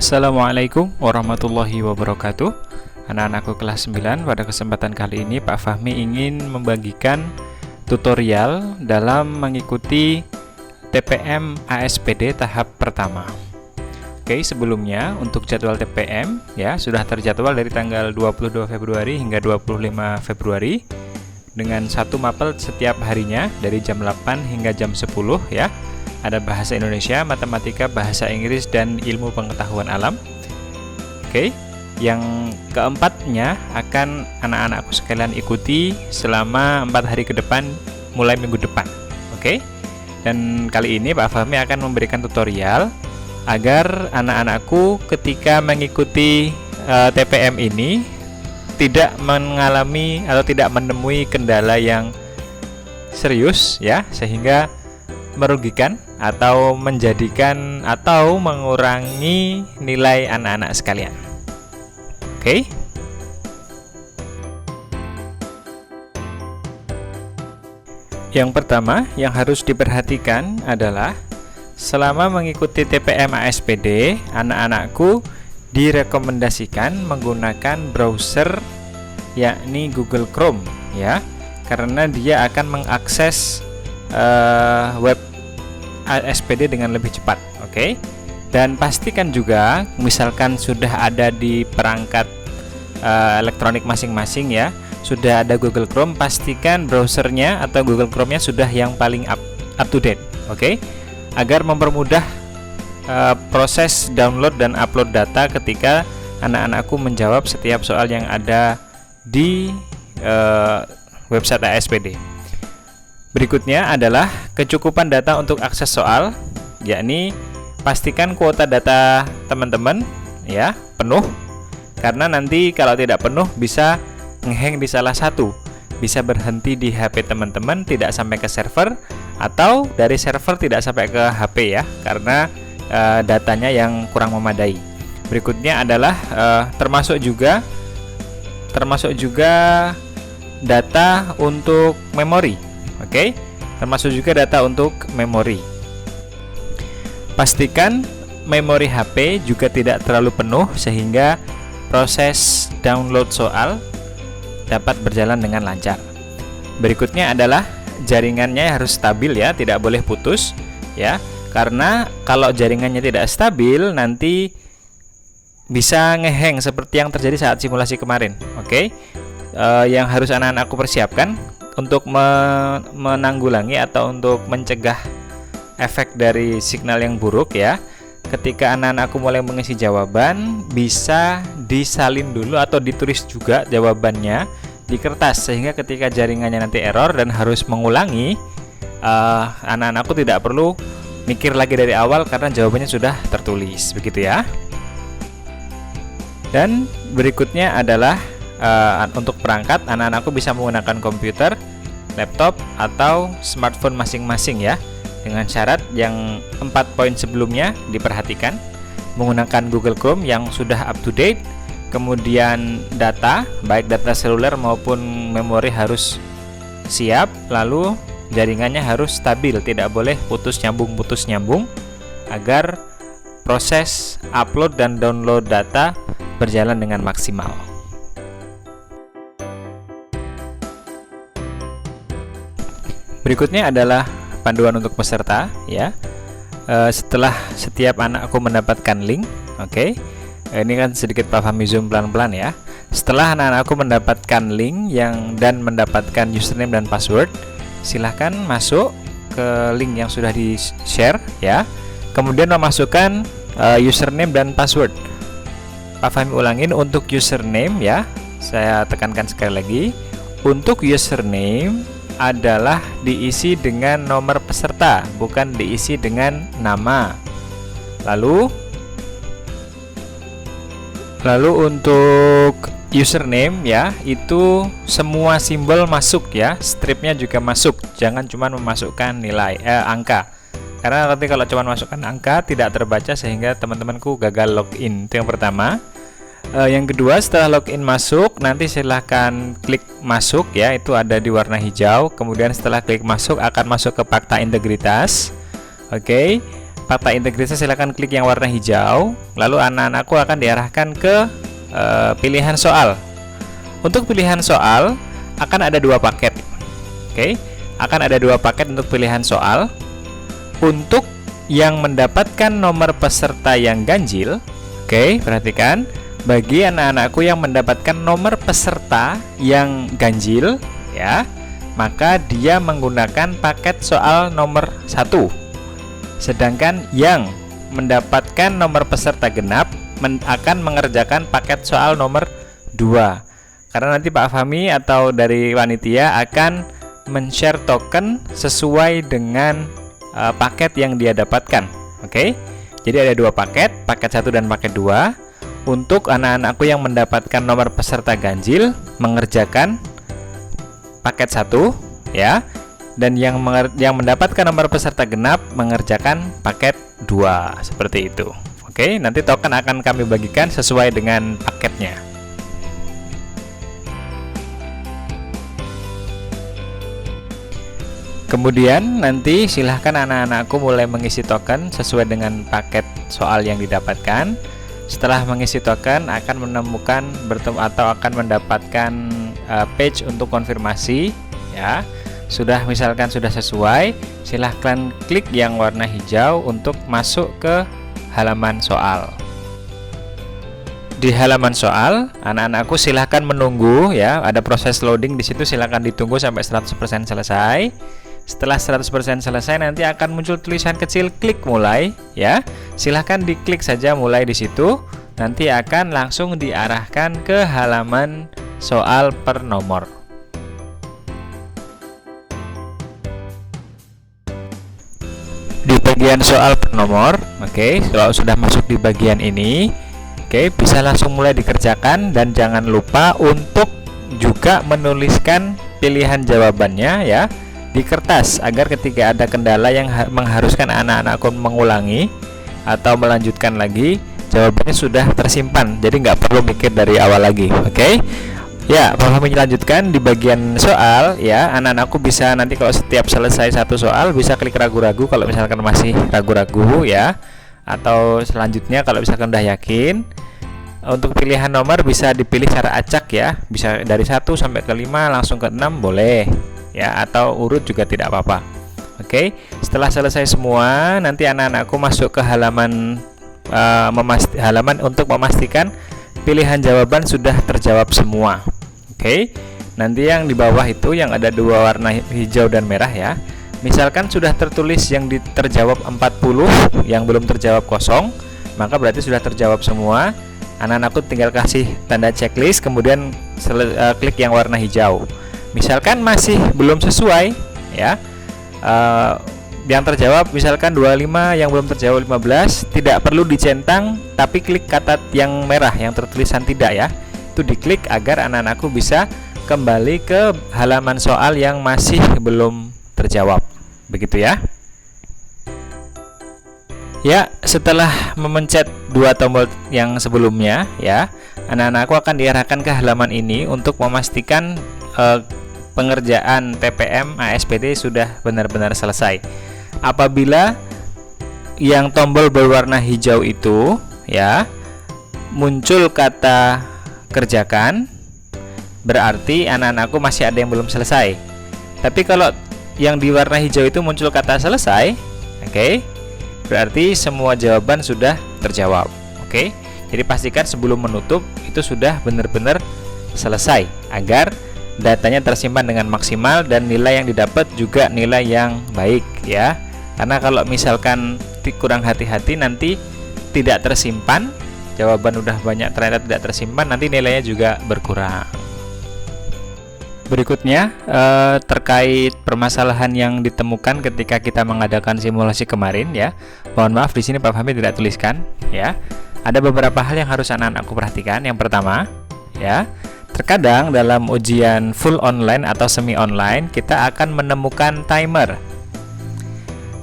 Assalamualaikum warahmatullahi wabarakatuh. Anak-anakku kelas 9, pada kesempatan kali ini Pak Fahmi ingin membagikan tutorial dalam mengikuti TPM ASPD tahap pertama. Oke, sebelumnya untuk jadwal TPM ya sudah terjadwal dari tanggal 22 Februari hingga 25 Februari dengan satu mapel setiap harinya dari jam 8 hingga jam 10 ya. Ada bahasa Indonesia, matematika, bahasa Inggris, dan ilmu pengetahuan alam. Oke, yang keempatnya akan anak-anakku sekalian ikuti selama 4 hari ke depan mulai minggu depan. Oke, dan kali ini Pak Fahmi akan memberikan tutorial agar anak-anakku ketika mengikuti TPM ini tidak mengalami atau tidak menemui kendala yang serius ya, sehingga merugikan atau menjadikan atau mengurangi nilai anak-anak sekalian. Oke. Yang pertama yang harus diperhatikan adalah selama mengikuti TPM ASPD, anak-anakku direkomendasikan menggunakan browser yakni Google Chrome ya, karena dia akan mengakses web ASPD dengan lebih cepat. Oke. Dan pastikan juga misalkan sudah ada di perangkat elektronik masing-masing ya, sudah ada Google Chrome, pastikan browsernya atau Google Chrome-nya sudah yang paling up to date. Oke. Agar mempermudah proses download dan upload data ketika anak-anakku menjawab setiap soal yang ada di website ASPD. Berikutnya adalah kecukupan data untuk akses soal, yakni pastikan kuota data teman-teman ya penuh, karena nanti kalau tidak penuh bisa ngehang di salah satu, bisa berhenti di HP teman-teman tidak sampai ke server, atau dari server tidak sampai ke HP ya, karena datanya yang kurang memadai. Berikutnya adalah termasuk juga data untuk memori. Oke, termasuk juga data untuk memori. Pastikan memori HP juga tidak terlalu penuh sehingga proses download soal dapat berjalan dengan lancar. Berikutnya adalah jaringannya harus stabil ya, tidak boleh putus ya, karena kalau jaringannya tidak stabil nanti bisa ngehang seperti yang terjadi saat simulasi kemarin. Oke, yang harus anak-anakku persiapkan untuk menanggulangi atau untuk mencegah efek dari signal yang buruk ya, ketika anak-anakku mulai mengisi jawaban bisa disalin dulu atau ditulis juga jawabannya di kertas, sehingga ketika jaringannya nanti error dan harus mengulangi, anak-anakku tidak perlu mikir lagi dari awal karena jawabannya sudah tertulis, begitu ya. Dan berikutnya adalah untuk perangkat, anak-anakku bisa menggunakan komputer, laptop, atau smartphone masing-masing ya, dengan syarat yang 4 poin sebelumnya diperhatikan. Menggunakan Google Chrome yang sudah up to date, kemudian data, baik data seluler maupun memori harus siap, lalu jaringannya harus stabil, tidak boleh putus nyambung agar proses upload dan download data berjalan dengan maksimal. Berikutnya adalah panduan untuk peserta ya. Setelah setiap anakku mendapatkan link, oke. Ini kan sedikit Pak Fahmi zoom pelan-pelan ya. Setelah anak-anakku mendapatkan link dan mendapatkan username dan password, silahkan masuk ke link yang sudah di-share ya. Kemudian memasukkan username dan password. Pak Fahmi ulangin, untuk username ya, saya tekankan sekali lagi, untuk username adalah diisi dengan nomor peserta, bukan diisi dengan nama. Lalu untuk username ya, itu semua simbol masuk ya, stripnya juga masuk, jangan cuma memasukkan nilai angka, karena nanti kalau cuma masukkan angka tidak terbaca sehingga teman-temanku gagal login. Itu yang pertama. Yang kedua, setelah login masuk, nanti silahkan klik masuk ya, itu ada di warna hijau. Kemudian setelah klik masuk akan masuk ke fakta integritas. Oke, fakta integritas silakan klik yang warna hijau, lalu anak-anakku akan diarahkan ke pilihan soal. Untuk pilihan soal akan ada dua paket. Oke, akan ada dua paket untuk pilihan soal. Untuk yang mendapatkan nomor peserta yang ganjil, oke, perhatikan, bagi anak-anakku yang mendapatkan nomor peserta yang ganjil, ya, maka dia menggunakan paket soal nomor 1. Sedangkan yang mendapatkan nomor peserta genap akan mengerjakan paket soal nomor 2. Karena nanti Pak Fahmi atau dari panitia akan men-share token sesuai dengan paket yang dia dapatkan. Oke. Jadi ada dua paket 1 dan paket 2. Untuk anak-anakku yang mendapatkan nomor peserta ganjil mengerjakan paket 1, ya. Dan yang mendapatkan nomor peserta genap mengerjakan paket 2, seperti itu. Oke, nanti token akan kami bagikan sesuai dengan paketnya. Kemudian nanti silahkan anak-anakku mulai mengisi token sesuai dengan paket soal yang didapatkan. Setelah mengisi token akan menemukan atau akan mendapatkan page untuk konfirmasi, ya. Misalkan sudah sesuai, silahkan klik yang warna hijau untuk masuk ke halaman soal. Di halaman soal, anak-anakku silahkan menunggu, ya. Ada proses loading di situ, silahkan ditunggu sampai 100% selesai. Setelah 100% selesai nanti akan muncul tulisan kecil klik mulai, ya. Silahkan diklik saja mulai di situ. Nanti akan langsung diarahkan ke halaman soal per nomor. Di bagian soal per nomor, oke, kalau sudah masuk di bagian ini, oke, bisa langsung mulai dikerjakan dan jangan lupa untuk juga menuliskan pilihan jawabannya, ya, di kertas agar ketika ada kendala yang mengharuskan anak-anakku mengulangi atau melanjutkan lagi, jawabannya sudah tersimpan, jadi nggak perlu mikir dari awal lagi. Oke, ya, Pak Fahmi lanjutkan di bagian soal, ya. Anak-anakku bisa nanti kalau setiap selesai satu soal bisa klik ragu-ragu kalau misalkan masih ragu-ragu, ya, atau selanjutnya kalau misalkan udah yakin. Untuk pilihan nomor bisa dipilih secara acak, ya, bisa dari 1 sampai ke 5 langsung ke 6 boleh, ya, atau urut juga tidak apa-apa. Oke, setelah selesai semua nanti anak-anakku masuk ke halaman halaman untuk memastikan pilihan jawaban sudah terjawab semua. Oke, nanti yang di bawah itu yang ada dua warna hijau dan merah, ya. Misalkan sudah tertulis yang terjawab 40, yang belum terjawab kosong, maka berarti sudah terjawab semua. Anak-anakku tinggal kasih tanda checklist, kemudian klik yang warna hijau. Misalkan masih belum sesuai, ya, yang terjawab misalkan 25, yang belum terjawab 15, tidak perlu dicentang, tapi klik kata yang merah yang tertulisan tidak, ya, itu diklik agar anak-anakku bisa kembali ke halaman soal yang masih belum terjawab, begitu, ya. Ya, setelah memencet dua tombol yang sebelumnya, ya, anak-anakku akan diarahkan ke halaman ini untuk memastikan pengerjaan TPM ASPD sudah benar-benar selesai. Apabila yang tombol berwarna hijau itu, ya, muncul kata kerjakan, berarti anak-anakku masih ada yang belum selesai. Tapi kalau yang di warna hijau itu muncul kata selesai, oke, berarti semua jawaban sudah terjawab. Oke, jadi pastikan sebelum menutup itu sudah benar-benar selesai agar datanya tersimpan dengan maksimal dan nilai yang didapat juga nilai yang baik, ya. Karena kalau misalkan kurang hati-hati nanti tidak tersimpan, jawaban udah banyak ternyata tidak tersimpan, nanti nilainya juga berkurang. Berikutnya terkait permasalahan yang ditemukan ketika kita mengadakan simulasi kemarin, ya. Mohon maaf di sini Pak Fahmi tidak tuliskan, ya. Ada beberapa hal yang harus anak-anakku perhatikan. Yang pertama, ya, terkadang dalam ujian full online atau semi online kita akan menemukan timer.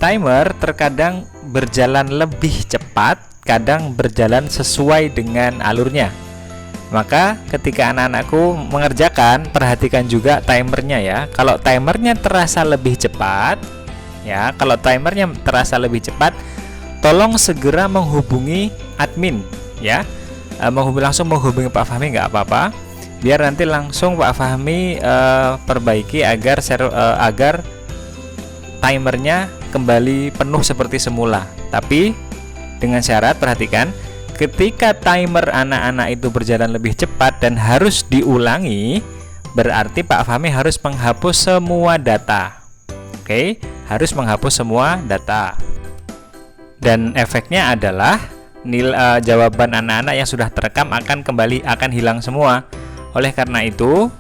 Timer terkadang berjalan lebih cepat, kadang berjalan sesuai dengan alurnya. Maka ketika anak-anakku mengerjakan, perhatikan juga timernya, ya. Kalau timernya terasa lebih cepat, ya, kalau timernya terasa lebih cepat, tolong segera menghubungi admin ya. Langsung menghubungi Pak Fahmi nggak apa-apa, biar nanti langsung Pak Fahmi perbaiki agar agar timernya kembali penuh seperti semula. Tapi dengan syarat, perhatikan, ketika timer anak-anak itu berjalan lebih cepat dan harus diulangi, berarti Pak Fahmi harus menghapus semua data. Oke, harus menghapus semua data. Dan efeknya adalah jawaban anak-anak yang sudah terekam akan hilang semua. Oleh karena itu,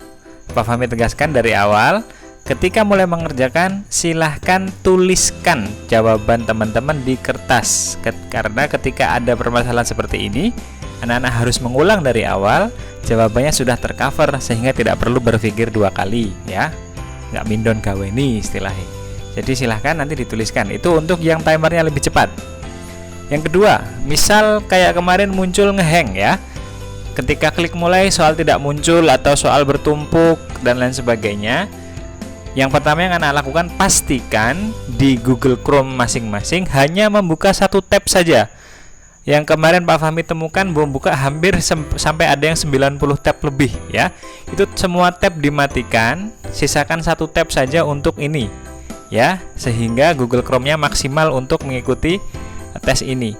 Pak Fahmi tegaskan dari awal, ketika mulai mengerjakan, silahkan tuliskan jawaban teman-teman di kertas. Karena ketika ada permasalahan seperti ini, anak-anak harus mengulang dari awal, jawabannya sudah tercover sehingga tidak perlu berpikir dua kali ya. Nggak mindon gawe nih istilahnya. Jadi silahkan nanti dituliskan. Itu untuk yang timernya lebih cepat. Yang kedua, misal kayak kemarin muncul ngehang ya. Ketika klik mulai soal tidak muncul atau soal bertumpuk dan lain sebagainya. Yang pertama yang anak lakukan, pastikan di Google Chrome masing-masing hanya membuka satu tab saja. Yang kemarin Pak Fahmi temukan membuka hampir sampai ada yang 90 tab lebih ya. Itu semua tab dimatikan, sisakan satu tab saja untuk ini ya, sehingga Google Chrome-nya maksimal untuk mengikuti tes ini.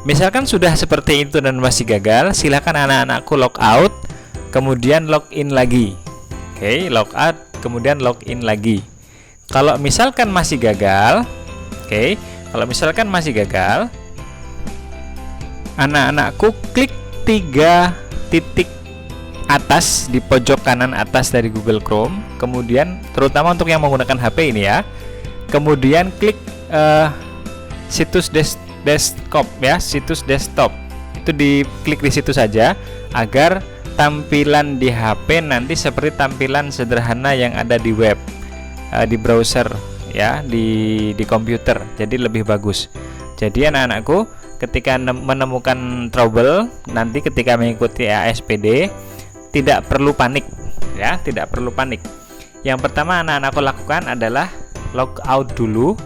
Misalkan sudah seperti itu dan masih gagal, silakan anak-anakku log out, kemudian login lagi. Oke, log out, kemudian login lagi. Kalau misalkan masih gagal, anak-anakku klik 3 titik atas di pojok kanan atas dari Google Chrome, kemudian terutama untuk yang menggunakan HP ini ya. Kemudian klik situs desktop ya, situs desktop. Itu diklik di situ saja agar tampilan di HP nanti seperti tampilan sederhana yang ada di web, di browser ya, di komputer. Jadi lebih bagus. Jadi anak-anakku, ketika menemukan trouble nanti ketika mengikuti ASPD, tidak perlu panik ya, tidak perlu panik. Yang pertama anak-anakku lakukan adalah log out dulu,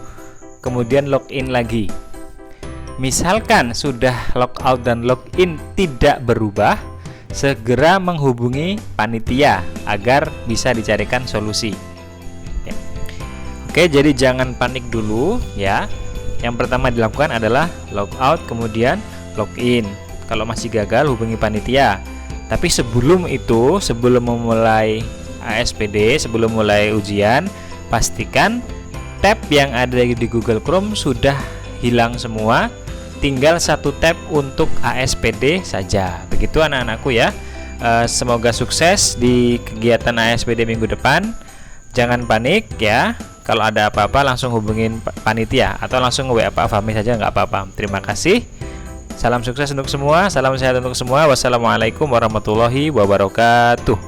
kemudian login lagi. Misalkan sudah log out dan login tidak berubah, segera menghubungi panitia agar bisa dicarikan solusi. Oke, jadi jangan panik dulu ya. Yang pertama dilakukan adalah log out kemudian login. Kalau masih gagal, hubungi panitia. Tapi sebelum itu, sebelum memulai ASPD, sebelum mulai ujian, pastikan tab yang ada di Google Chrome sudah hilang semua. Tinggal satu tab untuk ASPD saja. Begitu anak-anakku ya. Semoga sukses di kegiatan ASPD minggu depan. Jangan panik ya. Kalau ada apa-apa langsung hubungin panitia atau langsung WA Pak Fahmi saja, nggak apa-apa. Terima kasih. Salam sukses untuk semua. Salam sehat untuk semua. Wassalamualaikum warahmatullahi wabarakatuh.